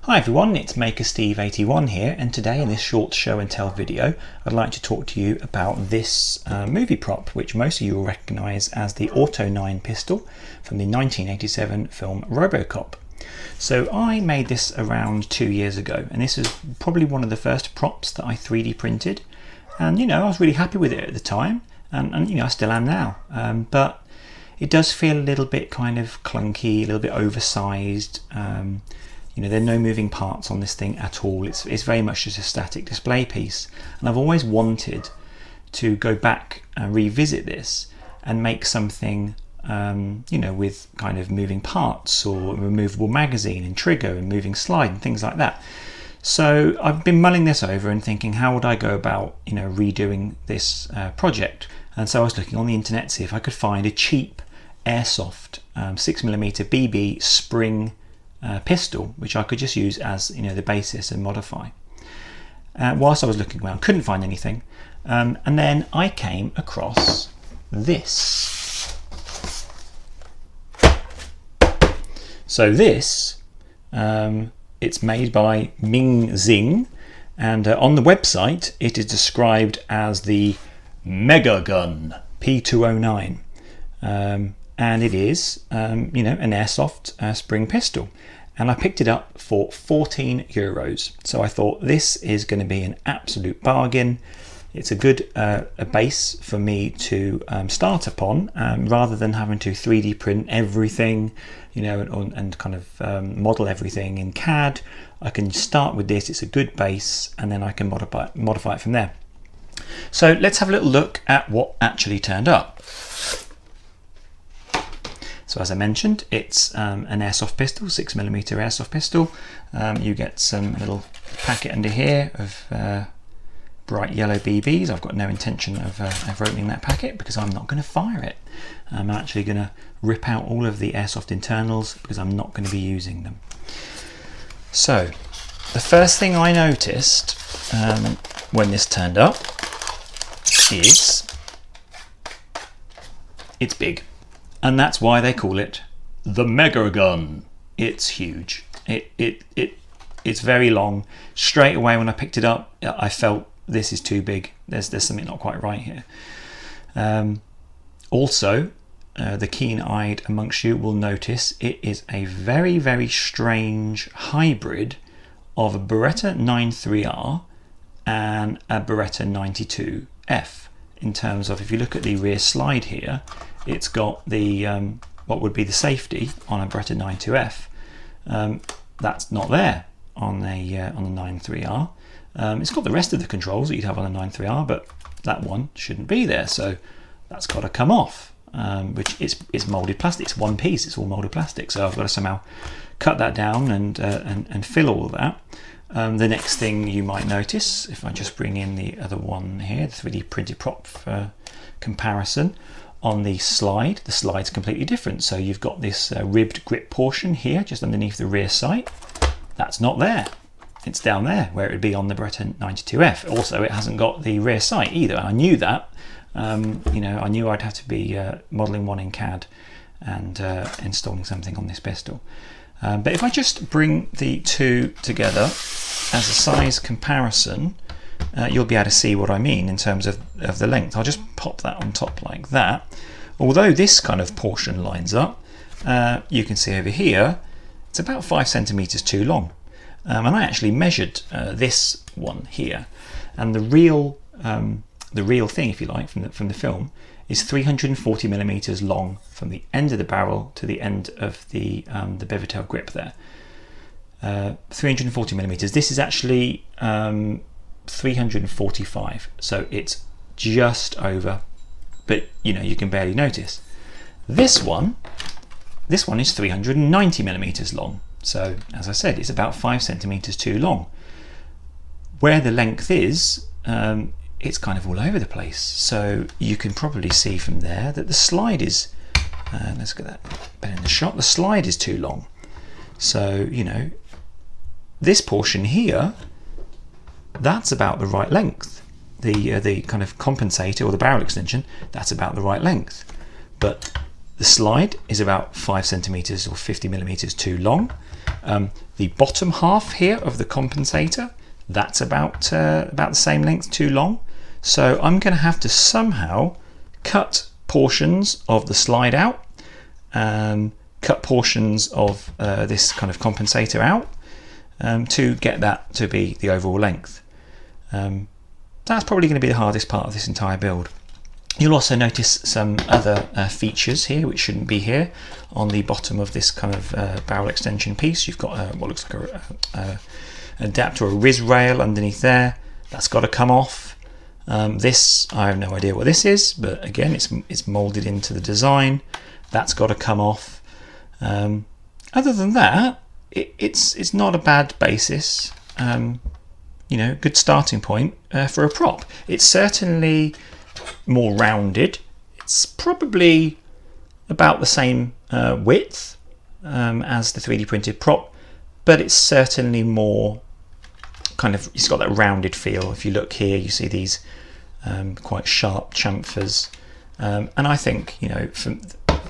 Hi everyone, it's Maker Steve 81 here, and today in this short show and tell video I'd like to talk to you about this movie prop, which most of you will recognise as the Auto-9 pistol from the 1987 film Robocop. So I made this around 2 years ago, and this is probably one of the first props that I 3D printed, and I was really happy with it at the time, and I still am now, but it does feel a little bit kind of clunky, a little bit oversized. There are no moving parts on this thing at all. It's very much just a static display piece, and I've always wanted to go back and revisit this and make something with kind of moving parts or a removable magazine and trigger and moving slide and things like that. So I've been mulling this over and thinking, how would I go about redoing this project? And so I was looking on the internet to see if I could find a cheap Airsoft 6mm BB spring pistol, which I could just use as the basis and modify. Whilst I was looking around, couldn't find anything, and then I came across this. So this, it's made by Ming Xing, and on the website it is described as the Mega Gun P209. And it is, an Airsoft spring pistol. And I picked it up for €14. So I thought this is going to be an absolute bargain. It's a good a base for me to start upon, rather than having to 3D print everything, and kind of model everything in CAD. I can start with this. It's a good base, and then I can modify it from there. So let's have a little look at what actually turned up. So as I mentioned, it's an Airsoft pistol, 6mm Airsoft pistol. You get some little packet under here of bright yellow BBs. I've got no intention of opening that packet because I'm not going to fire it. I'm actually going to rip out all of the Airsoft internals because I'm not going to be using them. So the first thing I noticed when this turned up is it's big. And that's why they call it the Mega Gun. It's huge. It's very long. Straight away when I picked it up, I felt this is too big. There's something not quite right here. Also, the keen-eyed amongst you will notice it is a very, very strange hybrid of a Beretta 93R and a Beretta 92F. In terms of, if you look at the rear slide here, it's got the what would be the safety on a Beretta 92F. That's not there on the 93R. It's got the rest of the controls that you'd have on a 93R, but that one shouldn't be there. So that's got to come off. Which it's molded plastic. It's one piece. It's all molded plastic. So I've got to somehow cut that down and fill all of that. The next thing you might notice, if I just bring in the other one here, the 3D printed prop for comparison, on the slide's completely different. So you've got this ribbed grip portion here, just underneath the rear sight. That's not there. It's down there where it would be on the Beretta 92F. Also, it hasn't got the rear sight either. I knew that. I knew I'd have to be modelling one in CAD and installing something on this pistol. But if I just bring the two together as a size comparison, you'll be able to see what I mean in terms of the length. I'll just pop that on top like that. Although this kind of portion lines up, you can see over here, it's about 5 centimeters too long. And I actually measured this one here, and the real thing, if you like, from the film is 340 millimeters long from the end of the barrel to the end of the beaver-tail grip there. 340 millimeters. This is actually 345, so it's just over, but you can barely notice. This one is 390 millimeters long. So as I said, it's about 5 centimeters too long. Where the length is, it's kind of all over the place. So you can probably see from there that the slide is, let's get that better in the shot, the slide is too long. So, this portion here, that's about the right length. The kind of compensator or the barrel extension, that's about the right length. But The slide is about 5 centimeters or 50 millimeters too long. The bottom half here of the compensator, that's about the same length too long. So I'm going to have to somehow cut portions of the slide out, cut portions of this kind of compensator out to get that to be the overall length. That's probably going to be the hardest part of this entire build. You'll also notice some other features here which shouldn't be here. On the bottom of this kind of barrel extension piece, you've got what looks like an adapter or a RIS rail underneath there. That's got to come off. This, I have no idea what this is, but again, it's molded into the design. That's got to come off. Other than that, it's not a bad basis. You know, good starting point for a prop. It's certainly more rounded. It's probably about the same width as the 3D printed prop, but it's certainly more kind of, it's got that rounded feel. If you look here, you see these quite sharp chamfers, and I think, you know, from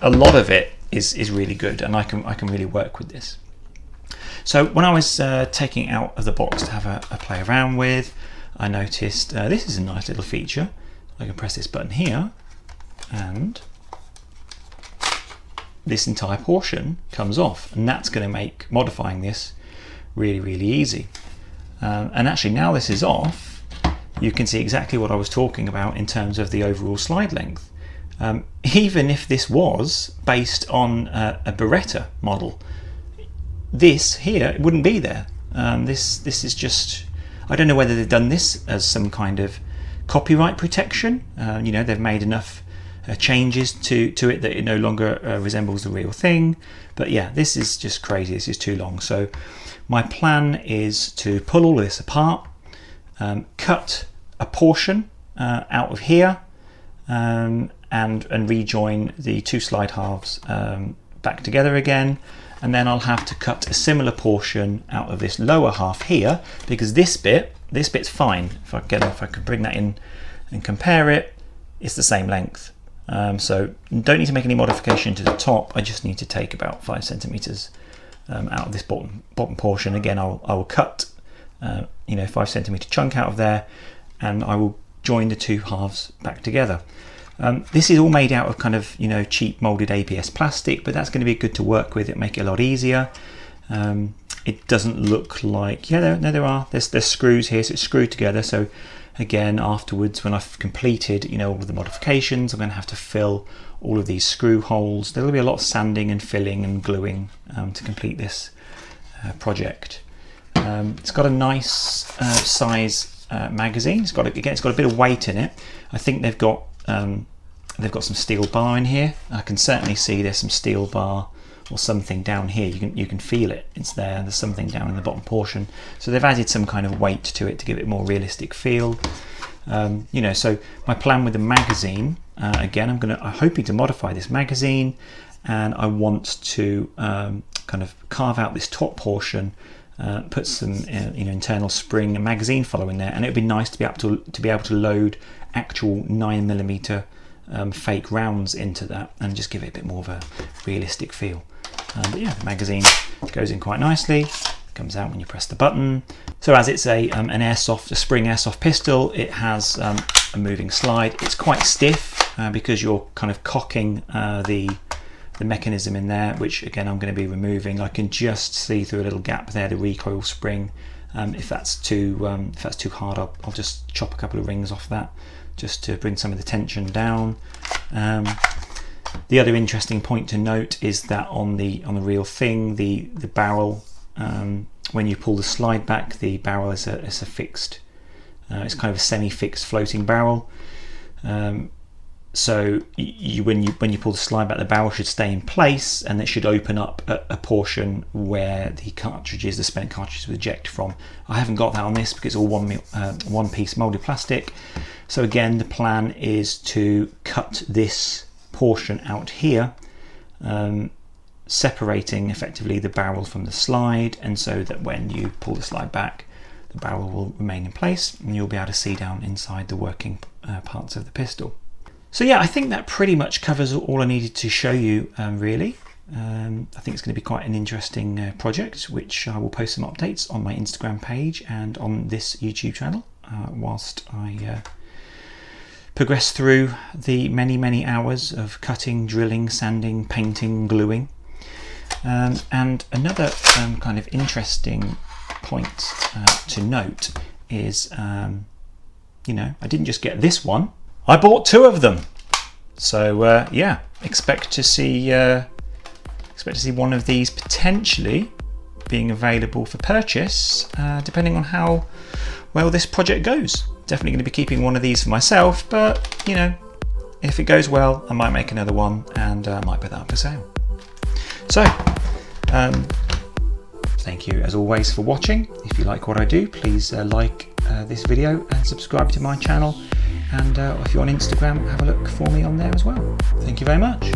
a lot of it is really good, and I can really work with this. So when I was taking it out of the box to have a play around with, I noticed this is a nice little feature. I can press this button here, and this entire portion comes off, and that's going to make modifying this really easy. And actually, now this is off, you can see exactly what I was talking about in terms of the overall slide length. Even if this was based on a Beretta model, this here wouldn't be there. This is just, I don't know whether they've done this as some kind of copyright protection. You know, they've made enough changes to it that it no longer resembles the real thing. But yeah, this is just crazy. This is too long. So my plan is to pull all of this apart, cut a portion out of here, and rejoin the two slide halves back together again. And then I'll have to cut a similar portion out of this lower half here, because this bit's fine. If I can bring that in and compare it, it's the same length. So don't need to make any modification to the top. I just need to take about 5 centimeters out of this bottom portion. Again, I will cut 5 centimeter chunk out of there, and I will join the two halves back together. This is all made out of kind of, you know, cheap molded ABS plastic, but that's going to be good to work with. It'll make it a lot easier. It doesn't look like, there's screws here, so it's screwed together. So again, afterwards, when I've completed, you know, all of the modifications, I'm going to have to fill all of these screw holes. There will be a lot of sanding and filling and gluing to complete this project. It's got a nice size magazine. It's got a bit of weight in it. I think they've got some steel bar in here. I can certainly see there's some steel bar or something down here. You can feel it. It's there. There's something down in the bottom portion. So they've added some kind of weight to it to give it a more realistic feel. You know, so my plan with the magazine, again, I'm hoping to modify this magazine, and I want to kind of carve out this top portion, put some internal spring and magazine follow in there, and it would be nice to be able to load actual 9mm fake rounds into that and just give it a bit more of a realistic feel. But yeah, the magazine goes in quite nicely, comes out when you press the button. So as it's a spring airsoft pistol, it has a moving slide. It's quite stiff because you're kind of cocking the mechanism in there, which again I'm going to be removing. I can just see through a little gap there the recoil spring. If that's too hard, I'll just chop a couple of rings off that, just to bring some of the tension down. The other interesting point to note is that on the real thing, the barrel, when you pull the slide back, the barrel is a fixed, it's kind of a semi-fixed floating barrel. So when you pull the slide back, the barrel should stay in place, and it should open up a portion where the spent cartridges would eject from. I haven't got that on this because it's all one piece molded plastic. So again, the plan is to cut this portion out here, separating effectively the barrel from the slide, and so that when you pull the slide back, the barrel will remain in place and you'll be able to see down inside the working parts of the pistol. So yeah, I think that pretty much covers all I needed to show you, really. I think it's going to be quite an interesting project, which I will post some updates on my Instagram page and on this YouTube channel whilst I progress through the many hours of cutting, drilling, sanding, painting, gluing. And another kind of interesting point to note is, you know, I didn't just get this one, I bought 2 of them. So yeah, expect to see one of these potentially being available for purchase, depending on how well this project goes. Definitely going to be keeping one of these for myself, but you know, if it goes well, I might make another one and I might put that up for sale. So thank you as always for watching. If you like what I do, please like this video and subscribe to my channel, and if you're on Instagram, have a look for me on there as well. Thank you very much.